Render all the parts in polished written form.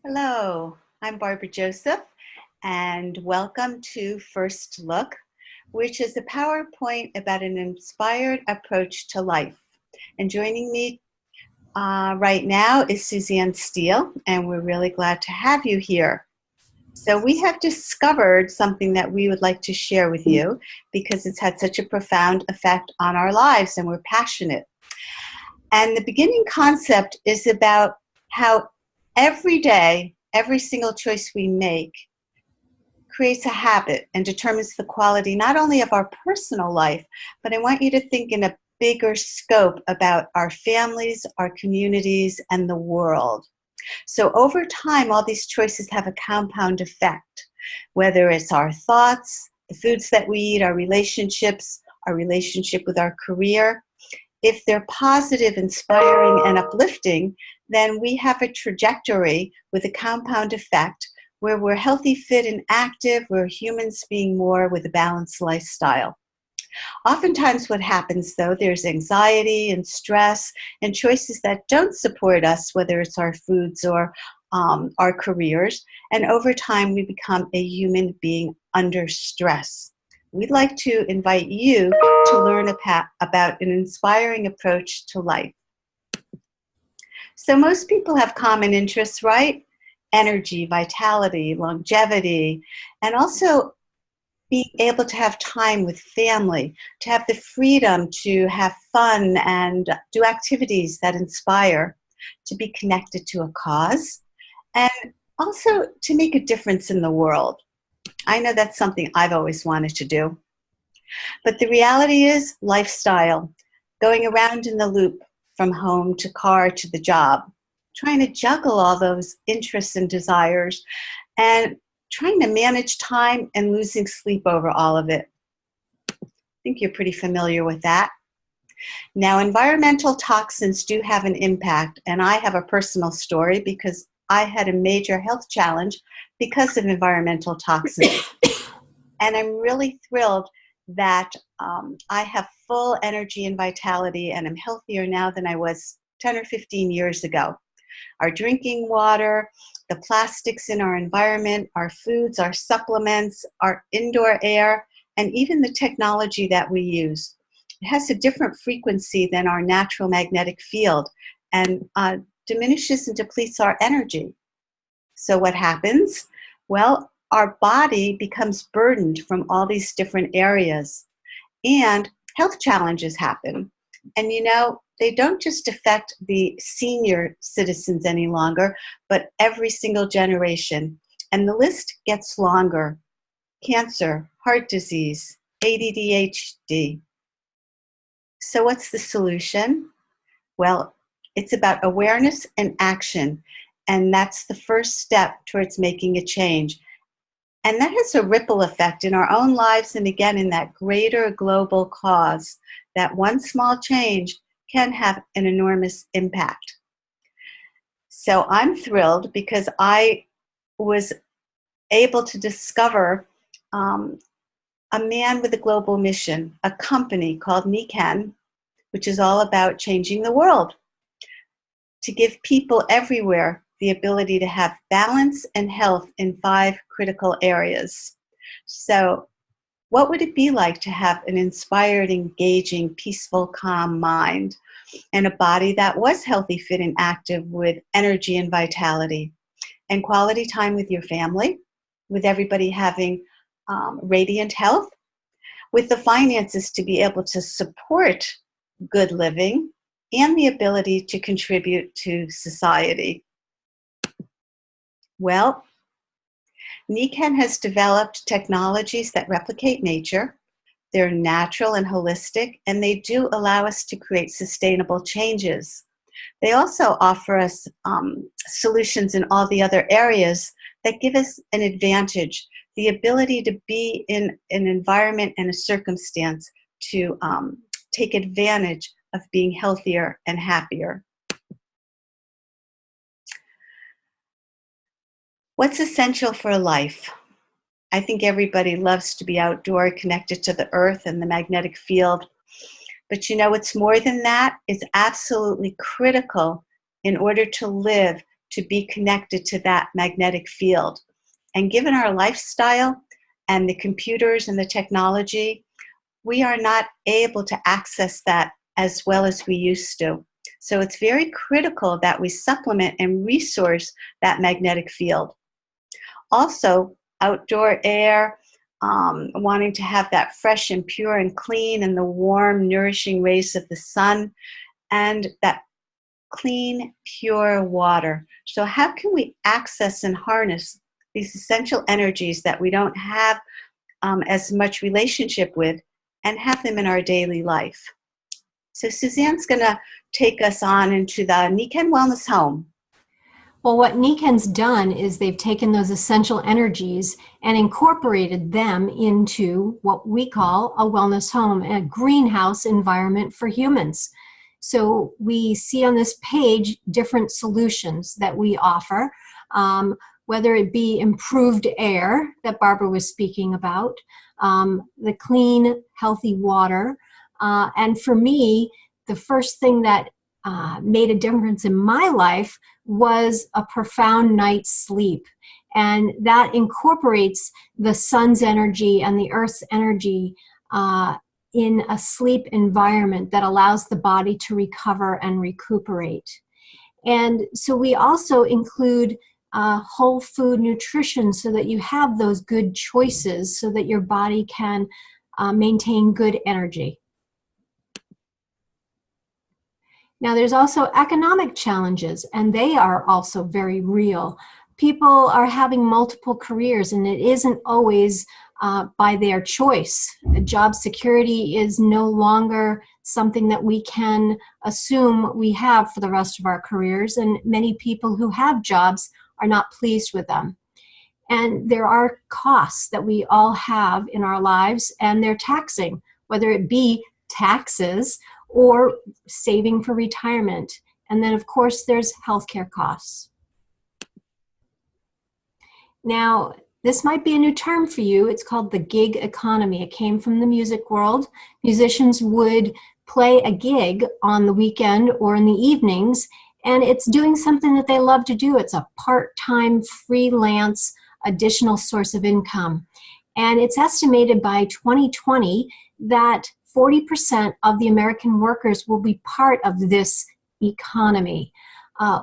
Hello, I'm Barbara Joseph, and welcome to First Look, which is a PowerPoint about an inspired approach to life. And joining me right now is Suzanne Steele, and we're really glad to have you here. So we have discovered something that we would like to share with you because it's had such a profound effect on our lives, and we're passionate. And the beginning concept is about how every day, every single choice we make creates a habit and determines the quality not only of our personal life, but I want you to think in a bigger scope about our families, our communities, and the world. So over time, all these choices have a compound effect, whether it's our thoughts, the foods that we eat, our relationship with our career. If they're positive, inspiring, and uplifting, then we have a trajectory with a compound effect where we're healthy, fit, and active. We're humans being more with a balanced lifestyle. Oftentimes what happens, though, there's anxiety and stress and choices that don't support us, whether it's our foods or our careers. And over time, we become a human being under stress. We'd like to invite you to learn about an inspiring approach to life. So most people have common interests, right? Energy, vitality, longevity, and also being able to have time with family, to have the freedom to have fun and do activities that inspire, to be connected to a cause, and also to make a difference in the world. I know that's something I've always wanted to do. But the reality is lifestyle, going around in the loop from home to car to the job, trying to juggle all those interests and desires, and trying to manage time and losing sleep over all of it. I think you're pretty familiar with that. Now, environmental toxins do have an impact, and I have a personal story because I had a major health challenge because of environmental toxins. And I'm really thrilled that I have full energy and vitality, and I'm healthier now than I was 10 or 15 years ago. Our drinking water, the plastics in our environment, our foods, our supplements, our indoor air, and even the technology that we use. It has a different frequency than our natural magnetic field and diminishes and depletes our energy. So what happens? Well, our body becomes burdened from all these different areas, and health challenges happen. And they don't just affect the senior citizens any longer, but every single generation. And the list gets longer. Cancer, heart disease, ADHD. So what's the solution? Well, it's about awareness and action. And that's the first step towards making a change. And that has a ripple effect in our own lives and again in that greater global cause. That one small change can have an enormous impact. So I'm thrilled because I was able to discover a man with a global mission, a company called Nikken, which is all about changing the world, to give people everywhere the ability to have balance and health in 5 critical areas. So what would it be like to have an inspired, engaging, peaceful, calm mind and a body that was healthy, fit, and active with energy and vitality, and quality time with your family, with everybody having radiant health, with the finances to be able to support good living, and the ability to contribute to society? Well, Nikken has developed technologies that replicate nature. They're natural and holistic, and they do allow us to create sustainable changes. They also offer us solutions in all the other areas that give us an advantage, the ability to be in an environment and a circumstance to take advantage of being healthier and happier. What's essential for life? I think everybody loves to be outdoor, connected to the earth and the magnetic field. But it's more than that. It's absolutely critical in order to live to be connected to that magnetic field. And given our lifestyle and the computers and the technology, we are not able to access that as well as we used to. So it's very critical that we supplement and resource that magnetic field. Also, outdoor air, wanting to have that fresh and pure and clean and the warm, nourishing rays of the sun, and that clean, pure water. So how can we access and harness these essential energies that we don't have as much relationship with and have them in our daily life? So Suzanne's going to take us on into the Nikken Wellness Home. Well, what Nikken's done is they've taken those essential energies and incorporated them into what we call a wellness home, a greenhouse environment for humans. So we see on this page different solutions that we offer, whether it be improved air that Barbara was speaking about, the clean, healthy water. And for me, the first thing that made a difference in my life was a profound night's sleep. And that incorporates the sun's energy and the earth's energy in a sleep environment that allows the body to recover and recuperate. And so we also include whole food nutrition so that you have those good choices so that your body can maintain good energy. Now, there's also economic challenges, and they are also very real. People are having multiple careers, and it isn't always by their choice. Job security is no longer something that we can assume we have for the rest of our careers, and many people who have jobs are not pleased with them. And there are costs that we all have in our lives, and they're taxing, whether it be taxes or saving for retirement. And then, of course, there's healthcare costs. Now, this might be a new term for you. It's called the gig economy. It came from the music world. Musicians would play a gig on the weekend or in the evenings, and it's doing something that they love to do. It's a part-time, freelance, additional source of income. And it's estimated by 2020 that 40% of the American workers will be part of this economy.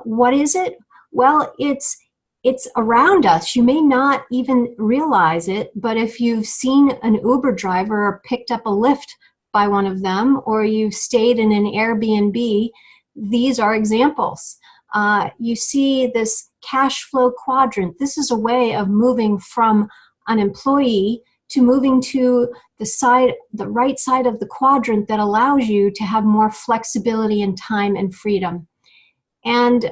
What is it? Well, it's around us. You may not even realize it, but if you've seen an Uber driver or picked up a Lyft by one of them, or you've stayed in an Airbnb, these are examples. You see this cash flow quadrant. This is a way of moving from an employee to moving to the right side of the quadrant that allows you to have more flexibility in time and freedom. And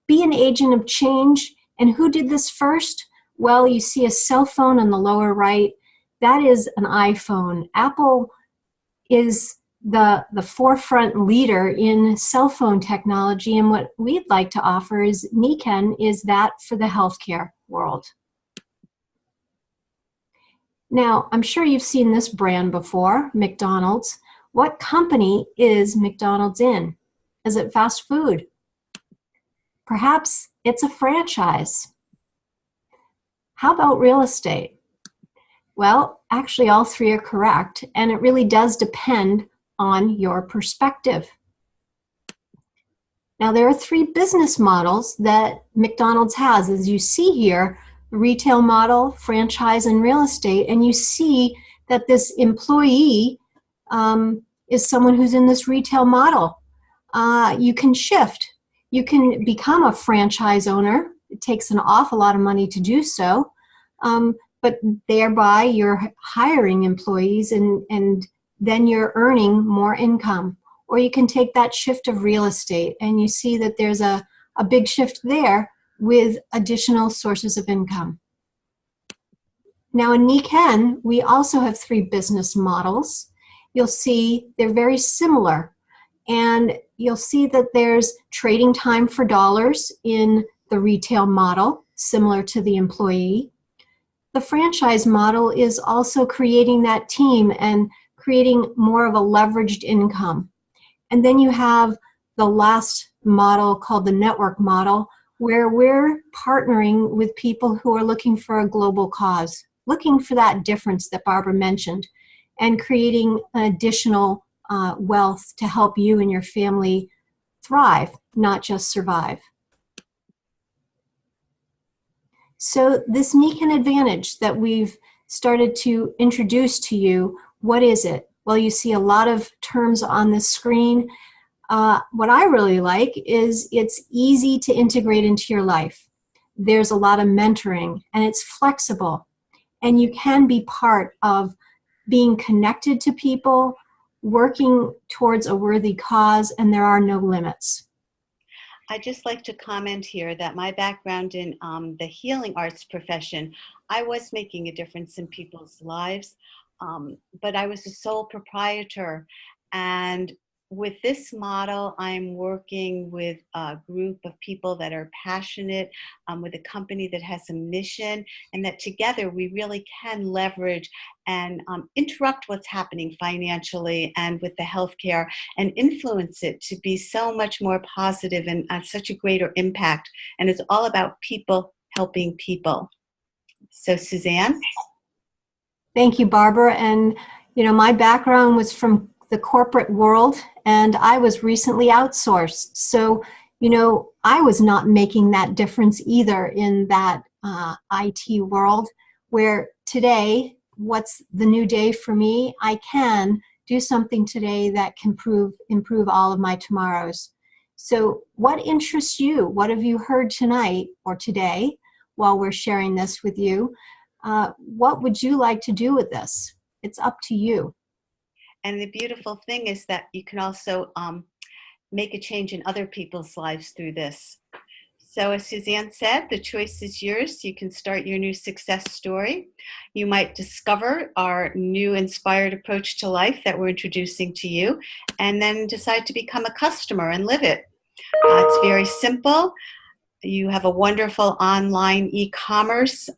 be an agent of change. And who did this first? Well, you see a cell phone on the lower right. That is an iPhone. Apple is the forefront leader in cell phone technology. And what we'd like to offer is Nikken is that for the healthcare world. Now, I'm sure you've seen this brand before, McDonald's. What company is McDonald's in? Is it fast food? Perhaps it's a franchise. How about real estate? Well, actually all three are correct, and it really does depend on your perspective. Now, there are three business models that McDonald's has, as you see here: retail model, franchise, and real estate. And you see that this employee is someone who's in this retail model. You can shift. You can become a franchise owner. It takes an awful lot of money to do so, but thereby you're hiring employees and then you're earning more income. Or you can take that shift of real estate, and you see that there's a big shift there with additional sources of income. Now in Nikken, we also have three business models. You'll see they're very similar, and you'll see that there's trading time for dollars in the retail model, similar to the employee. The franchise model is also creating that team and creating more of a leveraged income. And then you have the last model called the network model, where we're partnering with people who are looking for a global cause, looking for that difference that Barbara mentioned, and creating additional wealth to help you and your family thrive, not just survive. So this Nikken Advantage that we've started to introduce to you, what is it? Well, you see a lot of terms on the screen. What I really like is it's easy to integrate into your life. There's a lot of mentoring, and it's flexible, and you can be part of being connected to people, working towards a worthy cause, and there are no limits. I'd just like to comment here that my background in the healing arts profession, I was making a difference in people's lives, but I was a sole proprietor. And with this model, I'm working with a group of people that are passionate, with a company that has a mission, and that together we really can leverage and interrupt what's happening financially and with the healthcare and influence it to be so much more positive and such a greater impact. And it's all about people helping people. So Suzanne? Thank you, Barbara. And, you know, my background was from the corporate world, and I was recently outsourced. So, you know, I was not making that difference either in that IT world, where today, what's the new day for me? I can do something today that can improve all of my tomorrows. So what interests you? What have you heard tonight or today while we're sharing this with you? What would you like to do with this? It's up to you. And the beautiful thing is that you can also make a change in other people's lives through this. So as Suzanne said, the choice is yours. You can start your new success story. You might discover our new inspired approach to life that we're introducing to you, and then decide to become a customer and live it. It's very simple. You have a wonderful online e-commerce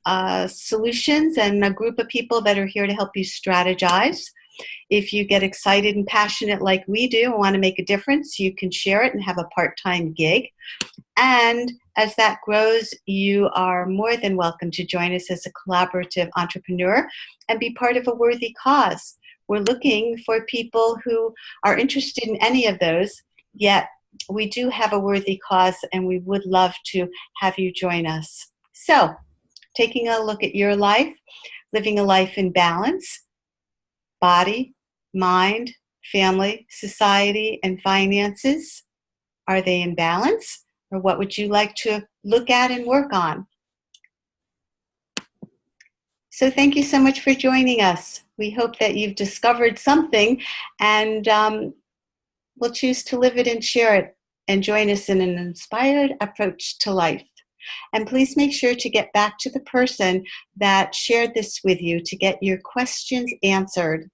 solutions and a group of people that are here to help you strategize. If you get excited and passionate like we do and want to make a difference, you can share it and have a part-time gig. And as that grows, you are more than welcome to join us as a collaborative entrepreneur and be part of a worthy cause. We're looking for people who are interested in any of those, yet we do have a worthy cause, and we would love to have you join us. So, taking a look at your life, living a life in balance, body, mind, family, society, and finances. Are they in balance? Or what would you like to look at and work on? So thank you so much for joining us. We hope that you've discovered something and will choose to live it and share it and join us in an inspired approach to life. And please make sure to get back to the person that shared this with you to get your questions answered.